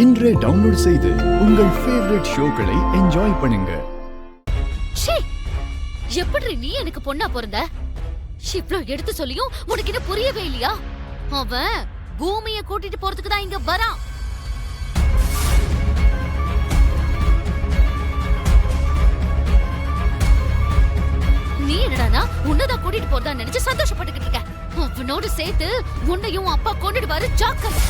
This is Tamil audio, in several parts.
இன்றே டவுன்லோட் செய்து உங்கள் ஃபேவரட் ஷோக்களை என்ஜாய் பண்ணுங்க. எப்படி நீ எனக்கு பொண்ணா பிறந்த? இவ்ளோ எடுத்து சொல்லியும் உனக்கு என்ன புரியவே இல்லையா? அவன் பூமியை கூட்டிட்டு போறதுக்கு தான் இங்க வரான். நீ என்னடானா உன்னதான் கூட்டிட்டு போறதா நினைச்சு சந்தோஷப்பட்டுக்கிட்டு இருக்க. அவனோடு சேர்த்து உன்னையும் அப்பா கொண்டுடுவாரு. ஜாக்கிரதை.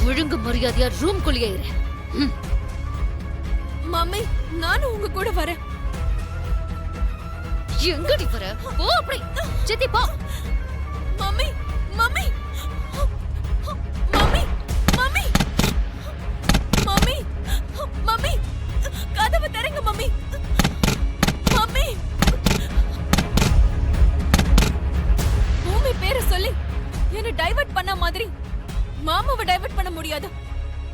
ஒழுங்கு மரியாதையா ரூம் குள்ளேயே இரு. மம்மி, நானும் உங்க கூட வரேன். எங்கடி வர? போ அப்படி. சித்தி போ. Mummy, mummy, mummy, mummy, mummy, mummy, கதவை திறங்க மம்மி. மம்மி, பூமி பேரை சொல்லி என்ன டைவர்ட் பண்ண மாதிரி மாமாவை டைவர்ட் பண்ண முடியாது.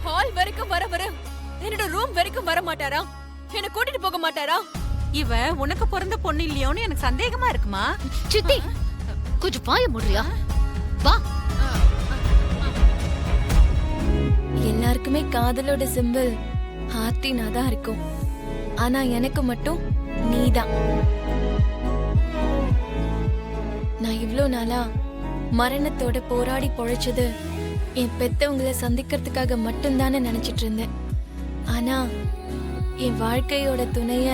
ஹால் வரைக்கும் வர வர என்னோட ரூம் வரைக்கும் வர மாட்டாரா? என்ன கூட்டிட்டு போக மாட்டாரா? இவ உனக்கு பிறந்த பொண்ணு இல்லையோன்னு எனக்கு சந்தேகமா இருக்குமா? சித்தி கொஞ்சம் பாய முடியா? வா. எல்லாருக்குமே காதலோட சிம்பிள் ஹார்ட்டினா தான் இருக்கும். ஆனா எனக்கு மட்டும் நீதான். நான் இவ்ளோ நாளா மரணத்தோட போராடி பொழைச்சது என் பெத்தவங்களை சந்திக்கிறதுக்காக மட்டும்தானே நினைச்சிட்டு இருந்தேன். ஆனா என் வாழ்க்கையோட துணைய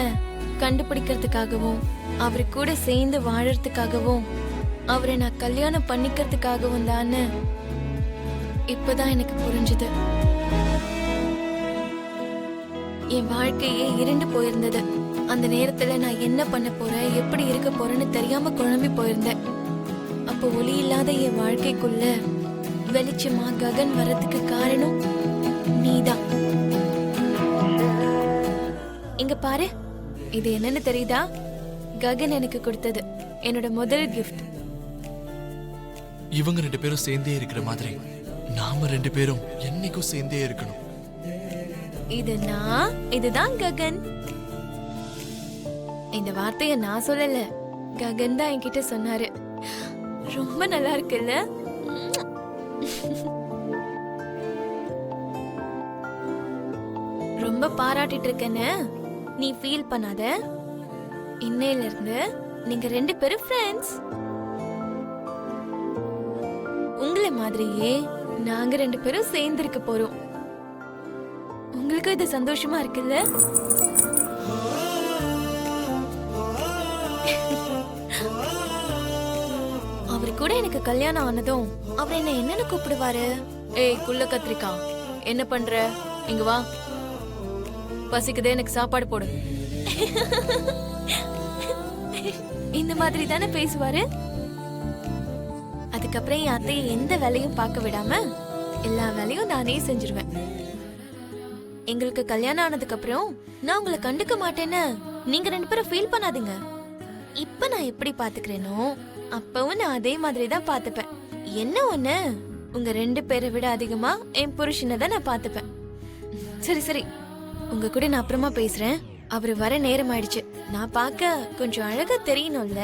கண்டுபிடிக்கிறதுக்காகவும் அவரு கூட சேர்ந்து வாழறதுக்காகவும் அவரை நான் கல்யாணம் பண்ணிக்கிறதுக்காகவும் தானே இப்பதான் எனக்கு புரிஞ்சுது. என் வாழ்க்கையே இருண்டு போயிருந்தது. அந்த நேரத்துல நான் என்ன பண்ண போறேன், எப்படி இருக்க போறேன்னு தெரியாம குழம்பி போயிருந்தேன். அப்போ ஒளி இல்லாத என் வாழ்க்கைக்குள்ள வெளிச்சமா ககன் வர்றதுக்கு காரணம் நீதான். இங்க பாரு, இது என்னன்னு தெரியுதா? ககன் எனக்கு கொடுத்தது என்னோட முதல் கிஃப்ட். இவங்க ரெண்டு பேரும் சேர்ந்தே இருக்கிற மாதிரி நாம ரெண்டு பேரும் என்னைக்கும் சேர்ந்தே இருக்கணும். இதுதான் ககன். இந்த வார்த்தைய நான் சொல்லல, ககன் தான் என்கிட்ட சொன்னாரு. ரொம்ப நல்லா இருக்குல்ல? ரொம்ப பாராட்டிட்டு இருக்கேன்னு நீ ஃபீல் பண்ணாத. இன்னையில இருந்து நீங்க ரெண்டு பேரும் ஃப்ரெண்ட்ஸ். உங்களை மாதிரியே நாங்க ரெண்டு பேரும் சேர்ந்து இருக்க போறோம். உங்களுக்கு இது சந்தோஷமா இருக்குல்ல? அவரு கூட எனக்கு கல்யாணம் ஆனதும் அவர் என்ன என்னன்னு கூப்பிடுவாரு? ஏய் குள்ள கத்திரிக்கா, என்ன பண்ற? இங்க வா, பசிக்குதே, எனக்கு சாப்பாடு போடு. இந்த மாதிரி தானே பேசுவாரு. அதுக்கப்புறம் என் அத்தையை எந்த வேலையும் பார்க்க விடாம எல்லா வேலையும் நானே செஞ்சிருவேன். எங்களுக்கு கல்யாணம் ஆனதுக்கு அப்புறம் நான் உங்களை கண்டுக்க மாட்டேன்னு நீங்க ரெண்டு பேரும் ஃபீல் பண்ணாதீங்க. இப்ப நான் எப்படி பாத்துக்கிறேனோ அப்பவும் நான் அதே மாதிரி தான் பாத்துப்பேன். என்ன ஒண்ணு, உங்க ரெண்டு பேரை விட அதிகமா என் புருஷனை தான் நான் பாத்துப்பேன். சரி சரி, உங்க கூட நான் அப்புறமா பேசுறேன். அவரு வர நேரம் ஆயிடுச்சு. நான் பார்க்க கொஞ்சம் அழகா தெரியணும்ல.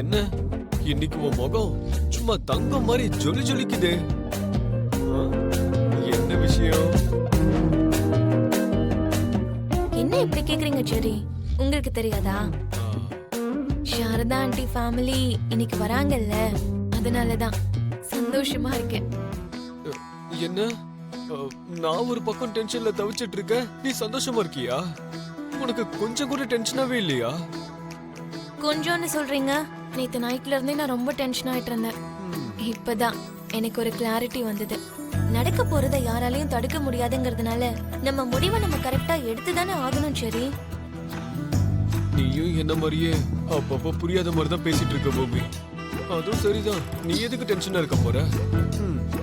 என்ன இன்னைக்கு உன் முகம் சும்மா தங்கம் மாதிரி ஜொலி ஜொலிக்குதே. என்ன விஷயம்? என்ன இப்படி கேக்குறீங்க சரி? உங்களுக்கு தெரியாதா? சாரதா ஆண்டி ஃபேமிலி இன்னைக்கு வராங்கல்ல, அதனாலதான் சந்தோஷமா இருக்கேன். என்ன நான் ஒரு பக்கம் டென்ஷன்ல தவிச்சிட்டு இருக்க, நீ சந்தோஷமா இருக்கியா? உனக்கு கொஞ்சம் கூட டென்ஷனாவே இல்லையா? கொஞ்சம்னு சொல்றீங்க? நேத்து நைட்ல இருந்தே நான் ரொம்ப டென்ஷன் ஆயிட்டு இருந்தேன். இப்பதான் எனக்கு ஒரு கிளாரிட்டி வந்தது. நடக்க போறதை யாராலையும் தடுக்க முடியாதுங்கிறதுனால நம்ம முடிவை நம்ம கரெக்டா எடுத்துதானே ஆகணும். சரி, நீயும் என்ன மாதிரியே அப்பப்ப புரியாத மாதிரி தான் பேசிட்டு இருக்க பூமி. அதுவும் சரிதான். நீ எதுக்கு டென்ஷனா இருக்க போற?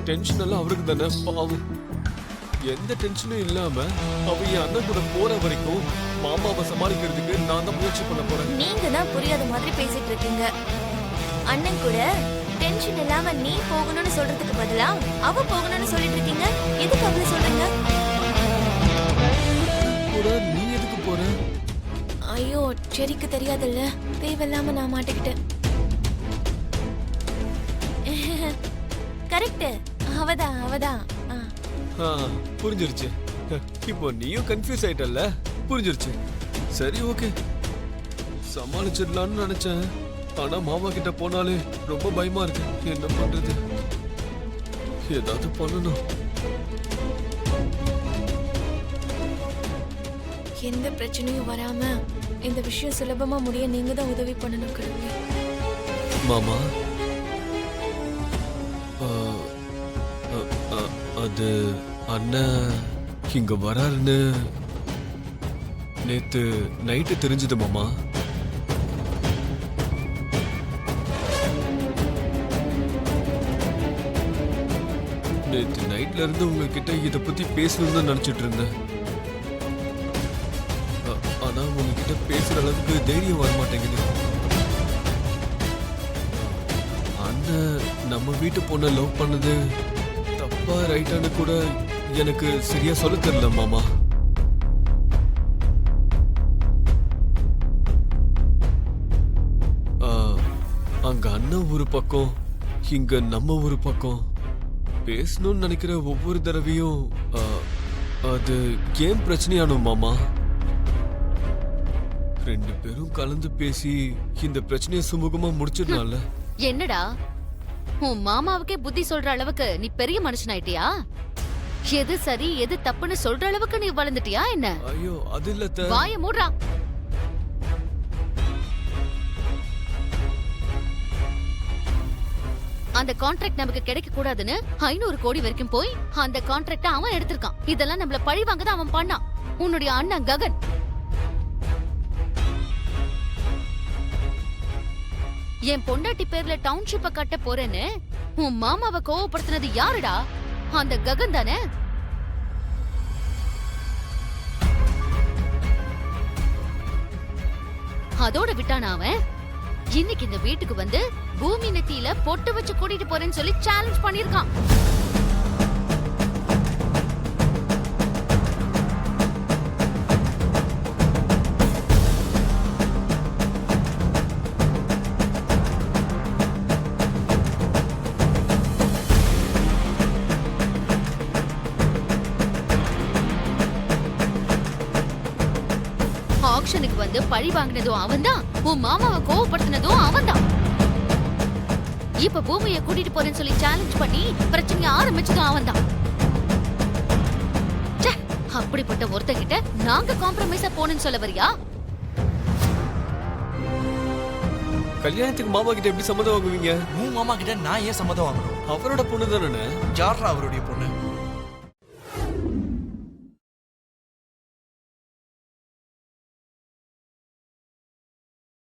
டென்ஷன் எல்லாம் அவருக்கு தானே பாவம். எந்த டென்ஷனும் இல்லாம அவ என் அண்ணன் கூட போற வரைக்கும் மாமாவை சமாளிக்கிறதுக்கு நான் தான் முயற்சி பண்ண போறேன். நீங்க தான் புரியாத மாதிரி பேசிட்டு இருக்கீங்க. அண்ணன் கூட டென்ஷன் இல்லாம நீ போகணும்னு சொல்றதுக்கு பதிலா அவ போகணும்னு சொல்லிட்டு இருக்கீங்க. எதுக்கு அவளை சொல்றீங்க? ஐயோ செடிக்கு தெரியாதுல்ல, தேவையில்லாம நான் மாட்டிக்கிட்டேன். கரெக்ட், அவதான். ஆ, புரிஞ்சிருச்சு. இப்போ நீயும் கன்ஃபியூஸ் ஆயிட்டல்ல, புரிஞ்சிருச்சு. சரி, ஓகே, சமாளிச்சிடலாம்னு நினைச்சேன். ஆனா மாமா கிட்ட போனாலே ரொம்ப பயமா இருக்கு. என்ன பண்றது? ஏதாவது பண்ணணும். எந்த பிரச்சனையும் வராம இந்த விஷயம் சுலபமா முடிய நீங்க தான் உதவி பண்ணணும் கடவுளே. மாமா, அது அண்ணன் இங்க வராருன்னு நேத்து நைட்டு தெரிஞ்சது மாமா. நேத்து நைட்ல இருந்து உங்ககிட்ட இத பத்தி பேசணும்னு நினைச்சிட்டு இருந்தேன். ஆனா உங்ககிட்ட பேசுற அளவுக்கு தைரியம் வர மாட்டேங்குது. அண்ணன் நம்ம வீட்டு பொண்ணை லவ் பண்ணது தப்பா ரைட்டானு கூட எனக்கு சரியா சொல்ல தெரியல மாமா. அங்க அண்ணன் ஒரு பக்கம், இங்க நம்ம ஒரு பக்கம். பேசணும்னு நினைக்கிற ஒவ்வொரு தடவையும் அது ஏன் பிரச்சனையானு மாமா. ரெண்டு பேரும் கலந்து பேசி இந்த பிரச்சனையை சுமூகமா முடிச்சிடலாம்ல. என்னடா உன் மாமாவுக்கே புத்தி சொல்ற அளவுக்கு நீ பெரிய மனுஷனாயிட்டியா? எது சரி எது தப்புன்னு சொல்ற அளவுக்கு நீ வளர்ந்துட்டியா என்ன? ஐயோ, அது இல்ல அத்தை. வாய மூடுறா. அந்த கான்ட்ராக்ட் நமக்கு கிடைக்க கூடாதுன்னு 500 கோடி வரைக்கும் போய் அந்த கான்ட்ராக்ட அவன் எடுத்திருக்கான். இதெல்லாம் நம்மள பழி வாங்க தான் அவன் பண்ணான். உன்னுடைய அண்ணன் ககன். என் பொண்டாட்டி பேர்ல டவுன்ஷிப்ப கட்ட போறேன்னு உன் மாமாவை கோவப்படுத்தினது யாருடா? அந்த ககன் தானே? அதோட விட்டானா அவன்? இன்னைக்கு இந்த வீட்டுக்கு வந்து பூமி நெத்தியில பொட்டு வச்சு கூட்டிட்டு போறேன்னு சொல்லி சேலஞ்ச் பண்ணிருக்கான். ஆக்ஷனுக்கு வந்து பழி வாங்கினதும் அவன்தான், உன் மாமாவை கோவப்படுத்தினதும் அவன்தான். இப்ப பூமியை கூட்டிட்டு போறேன்னு சொல்லி சேலஞ்ச் பண்ணி பிரச்சனையை ஆரம்பிச்சதும் அவன்தான். அப்படிப்பட்ட ஒருத்தகிட்ட நாங்க காம்ப்ரமைஸா போனேன்னு சொல்ல வரியா? கல்யாணத்துக்கு மாமா கிட்ட எப்படி சம்மதம் வாங்குவீங்க? உன் மாமா கிட்ட நான் ஏன் சம்மதம் வாங்கணும்? அவரோட பொண்ணு தானே. யாரா அவருடைய பொண்ணு?